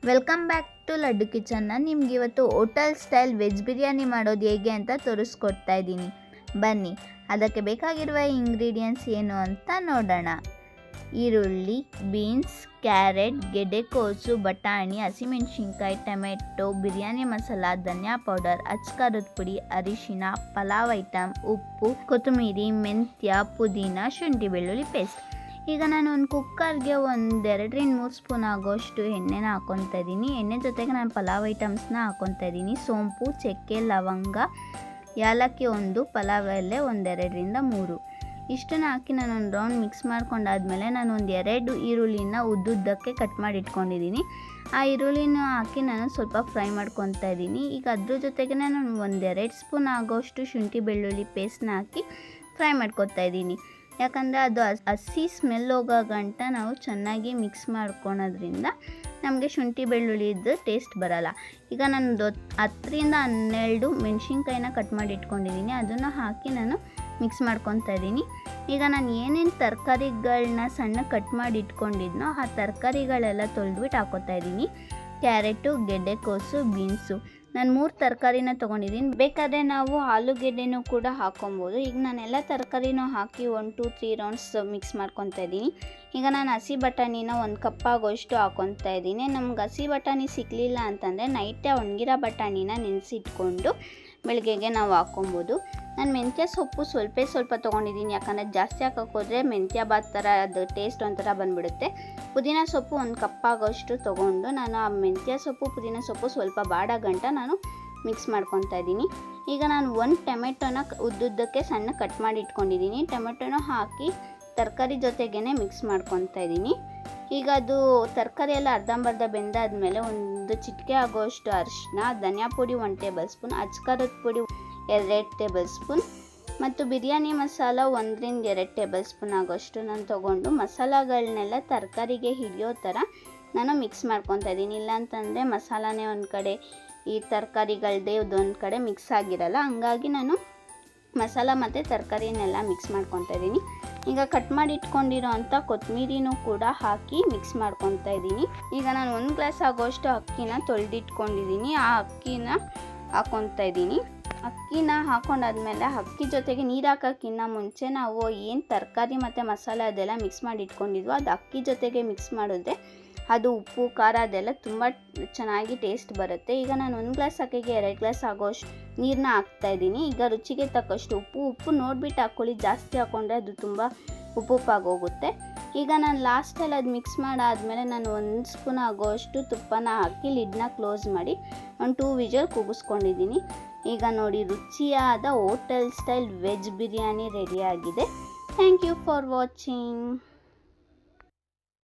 Welcome back to Laddu ಕಿಚನ್ನ. ನಿಮ್ಗೆ ಇವತ್ತು ಹೋಟೆಲ್ ಸ್ಟೈಲ್ ವೆಜ್ ಬಿರಿಯಾನಿ ಮಾಡೋದು ಹೇಗೆ ಅಂತ ತೋರಿಸ್ಕೊಡ್ತಾ ಇದ್ದೀನಿ. ಬನ್ನಿ, ಅದಕ್ಕೆ ಬೇಕಾಗಿರುವ ಇಂಗ್ರೀಡಿಯೆಂಟ್ಸ್ ಏನು ಅಂತ ನೋಡೋಣ. ಈರುಳ್ಳಿ, ಬೀನ್ಸ್, ಕ್ಯಾರೆಟ್, ಗೆಡ್ಡೆಕೋಸು, ಬಟಾಣಿ, ಹಸಿಮೆಣಸಿನ್ಕಾಯಿ, ಟೊಮೆಟೊ, ಬಿರಿಯಾನಿ ಮಸಾಲ, ಧನಿಯಾ ಪೌಡರ್, ಅಚ್ಕಾರದ ಪುಡಿ, ಅರಿಶಿನ, ಪಲಾವ್ ಐಟಮ್, ಉಪ್ಪು, ಕೊತ್ತಂಬರಿ, ಮೆಂತ್ಯ, ಪುದೀನ, ಶುಂಠಿ ಬೆಳ್ಳುಳ್ಳಿ ಪೇಸ್ಟ್. ಈಗ ನಾನು ಒಂದು ಕುಕ್ಕರ್ಗೆ 2-3 ಸ್ಪೂನ್ ಆಗೋಷ್ಟು ಎಣ್ಣೆನ ಹಾಕ್ಕೊತಾ ಇದ್ದೀನಿ. ಎಣ್ಣೆ ಜೊತೆಗೆ ನಾನು ಪಲಾವ್ ಐಟಮ್ಸ್ನ ಹಾಕ್ಕೊತಾ ಇದ್ದೀನಿ. ಸೋಂಪು, ಚಕ್ಕೆ, ಲವಂಗ, ಏಲಕ್ಕಿ, ಪಲಾವ್ ಎಲೆ 2-3 ಇಷ್ಟನ್ನು ಹಾಕಿ ನಾನು ಒಂದು ರೌಂಡ್ ಮಿಕ್ಸ್ ಮಾಡ್ಕೊಂಡಾದ್ಮೇಲೆ ನಾನು 2 ಈರುಳ್ಳಿನ ಉದ್ದುದ್ದಕ್ಕೆ ಕಟ್ ಮಾಡಿ ಇಟ್ಕೊಂಡಿದ್ದೀನಿ. ಆ ಈರುಳ್ಳಿನ ಹಾಕಿ ನಾನು ಸ್ವಲ್ಪ ಫ್ರೈ ಮಾಡ್ಕೊತಾ ಇದ್ದೀನಿ. ಈಗ ಅದ್ರ ಜೊತೆಗೆ ನಾನು 1-2 ಸ್ಪೂನ್ ಆಗೋಷ್ಟು ಶುಂಠಿ ಬೆಳ್ಳುಳ್ಳಿ ಪೇಸ್ಟ್ನ ಹಾಕಿ ಫ್ರೈ ಮಾಡ್ಕೊತಾ ಇದ್ದೀನಿ. ಯಾಕಂದರೆ ಅದು ಹಸಿ ಸ್ಮೆಲ್ ಹೋಗೋ ಗಂಟ ನಾವು ಚೆನ್ನಾಗಿ ಮಿಕ್ಸ್ ಮಾಡ್ಕೊಳೋದ್ರಿಂದ ನಮಗೆ ಶುಂಠಿ ಬೆಳ್ಳುಳ್ಳಿದು ಟೇಸ್ಟ್ ಬರೋಲ್ಲ. ಈಗ ನಾನು 10-12 ಮೆಣಸಿನ್ಕಾಯಿನ ಕಟ್ ಮಾಡಿ ಇಟ್ಕೊಂಡಿದ್ದೀನಿ. ಅದನ್ನು ಹಾಕಿ ನಾನು ಮಿಕ್ಸ್ ಮಾಡ್ಕೊತಾ ಇದ್ದೀನಿ. ಈಗ ನಾನು ಏನೇನು ತರಕಾರಿಗಳನ್ನ ಸಣ್ಣ ಕಟ್ ಮಾಡಿ ಇಟ್ಕೊಂಡಿದ್ನೋ ಆ ತರಕಾರಿಗಳೆಲ್ಲ ತೊಳೆದ್ಬಿಟ್ಟು ಹಾಕೋತಾ ಇದ್ದೀನಿ. ಕ್ಯಾರೆಟು, ಗೆಡ್ಡೆಕೋಸು, ಬೀನ್ಸು, ನಾನು 3 ತರಕಾರಿನ ತೊಗೊಂಡಿದ್ದೀನಿ. ಬೇಕಾದರೆ ನಾವು ಆಲೂಗೆಡ್ಡೆನೂ ಕೂಡ ಹಾಕ್ಕೊಬೋದು. ಈಗ ನಾನೆಲ್ಲ ತರಕಾರಿನೂ ಹಾಕಿ 1-2-3 ರೌಂಡ್ಸ್ ಮಿಕ್ಸ್ ಮಾಡ್ಕೊತಾ ಇದ್ದೀನಿ. ಈಗ ನಾನು ಹಸಿ ಬಟಾಣಿನ 1 ಕಪ್ ಆಗೋಷ್ಟು ಹಾಕ್ಕೊತಾ ಇದ್ದೀನಿ. ನಮ್ಗೆ ಹಸಿ ಬಟಾಣಿ ಸಿಗಲಿಲ್ಲ ಅಂತಂದರೆ ನೈಟೇ ಒಣಗಿರೋ ಬಟಾಣಿನ ನೆನೆಸಿಟ್ಕೊಂಡು ಬೆಳಗ್ಗೆಗೆ ನಾವು ಹಾಕ್ಕೊಬೋದು. ನಾನು ಮೆಂತ್ಯ ಸೊಪ್ಪು ಸ್ವಲ್ಪ ತೊಗೊಂಡಿದ್ದೀನಿ. ಯಾಕಂದರೆ ಜಾಸ್ತಿ ಹಾಕೋಕ್ಕೋದ್ರೆ ಮೆಂತ್ಯ ಬಾತ್ ಥರ ಅದು ಟೇಸ್ಟ್ ಒಂಥರ ಬಂದುಬಿಡುತ್ತೆ. ಪುದೀನ ಸೊಪ್ಪು 1 ಕಪ್ ಆಗೋಷ್ಟು ತೊಗೊಂಡು ನಾನು ಆ ಮೆಂತ್ಯ ಸೊಪ್ಪು, ಪುದೀನ ಸೊಪ್ಪು ಸ್ವಲ್ಪ ಬಾಡೋ ಗಂಟ ನಾನು ಮಿಕ್ಸ್ ಮಾಡ್ಕೊತಾ ಇದ್ದೀನಿ. ಈಗ ನಾನು 1 ಟೊಮೆಟೊನ ಉದ್ದುದ್ದಕ್ಕೆ ಸಣ್ಣ ಕಟ್ ಮಾಡಿ ಇಟ್ಕೊಂಡಿದ್ದೀನಿ. ಟೊಮೆಟೊನ ಹಾಕಿ ತರಕಾರಿ ಜೊತೆಗೇ ಮಿಕ್ಸ್ ಮಾಡ್ಕೊತಾ ಇದ್ದೀನಿ. ಈಗ ಅದು ತರಕಾರಿ ಎಲ್ಲ ಅರ್ಧಂಬರ್ಧ ಬೆಂದಾದ್ಮೇಲೆ 1 ಚಿಟಿಕೆ ಆಗೋಷ್ಟು ಅರಿಶಿನ, ಧನಿಯಾ ಪುಡಿ 1 ಟೇಬಲ್ ಸ್ಪೂನ್, ಅಚ್ಕಾರದ ಪುಡಿ 2 ಟೇಬಲ್ ಸ್ಪೂನ್ ಮತ್ತು ಬಿರಿಯಾನಿ ಮಸಾಲ 1-2 ಟೇಬಲ್ ಸ್ಪೂನ್ ಆಗೋಷ್ಟು ನಾನು ತೊಗೊಂಡು ಮಸಾಲಗಳನ್ನೆಲ್ಲ ತರಕಾರಿಗೆ ಹಿಡಿಯೋ ಥರ ನಾನು ಮಿಕ್ಸ್ ಮಾಡ್ಕೊತಾ ಇದ್ದೀನಿ. ಇಲ್ಲಾಂತಂದರೆ ಮಸಾಲಾನೇ ಒಂದು ಕಡೆ, ಈ ತರಕಾರಿಗಳದ್ದೇ ಒಂದು ಕಡೆ ಮಿಕ್ಸ್ ಆಗಿರಲ್ಲ. ಹಂಗಾಗಿ ನಾನು ಮಸಾಲ ಮತ್ತು ತರಕಾರಿನೆಲ್ಲ ಮಿಕ್ಸ್ ಮಾಡ್ಕೊತಾ ಇದ್ದೀನಿ. ಈಗ ಕಟ್ ಮಾಡಿ ಇಟ್ಕೊಂಡಿರೋ ಅಂಥ ಕೊತ್ತಂಬರಿನೂ ಕೂಡ ಹಾಕಿ ಮಿಕ್ಸ್ ಮಾಡ್ಕೊತಾ ಇದ್ದೀನಿ. ಈಗ ನಾನು 1 ಗ್ಲಾಸ್ ಆಗೋಷ್ಟು ಅಕ್ಕಿನ ತೊಳೆದಿಟ್ಕೊಂಡಿದ್ದೀನಿ. ಆ ಅಕ್ಕಿನ ಹಾಕ್ಕೊತಾ ಇದ್ದೀನಿ. ಅಕ್ಕಿನ ಹಾಕೊಂಡಾದ್ಮೇಲೆ ಅಕ್ಕಿ ಜೊತೆಗೆ ನೀರು ಹಾಕೋಕ್ಕಿಂತ ಮುಂಚೆ ನಾವು ಏನು ತರಕಾರಿ ಮತ್ತು ಮಸಾಲೆ ಅದೆಲ್ಲ ಮಿಕ್ಸ್ ಮಾಡಿ ಇಟ್ಕೊಂಡಿದ್ವೋ ಅದು ಅಕ್ಕಿ ಜೊತೆಗೆ ಮಿಕ್ಸ್ ಮಾಡಿದ್ರೆ ಅದು ಉಪ್ಪು ಖಾರ ಅದೆಲ್ಲ ತುಂಬ ಚೆನ್ನಾಗಿ ಟೇಸ್ಟ್ ಬರುತ್ತೆ. ಈಗ ನಾನು 1 ಗ್ಲಾಸ್ ಅಕ್ಕಿಗೆ 2 ಗ್ಲಾಸ್ ಆಗೋಷ್ಟು ನೀರನ್ನ ಹಾಕ್ತಾಯಿದ್ದೀನಿ. ಈಗ ರುಚಿಗೆ ತಕ್ಕಷ್ಟು ಉಪ್ಪು ನೋಡಿಬಿಟ್ಟು ಹಾಕ್ಕೊಳ್ಳಿ. ಜಾಸ್ತಿ ಹಾಕ್ಕೊಂಡ್ರೆ ಅದು ತುಂಬ ಉಪ್ಪಾಗೋಗುತ್ತೆ. ಈಗ ನಾನು ಲಾಸ್ಟಲ್ಲಿ ಅದು ಮಿಕ್ಸ್ ಮಾಡಾದಮೇಲೆ ನಾನು 1 ಸ್ಪೂನ್ ಆಗೋಷ್ಟು ತುಪ್ಪನ ಹಾಕಿ ಲಿಡ್ನ ಕ್ಲೋಸ್ ಮಾಡಿ 2 ವಿಜಲ್ ಕೂಗಿಸ್ಕೊಂಡಿದ್ದೀನಿ. ಈಗ ನೋಡಿ, ರುಚಿಯಾದ ಹೋಟೆಲ್ ಸ್ಟೈಲ್ ವೆಜ್ ಬಿರಿಯಾನಿ ರೆಡಿಯಾಗಿದೆ. Thank you for watching.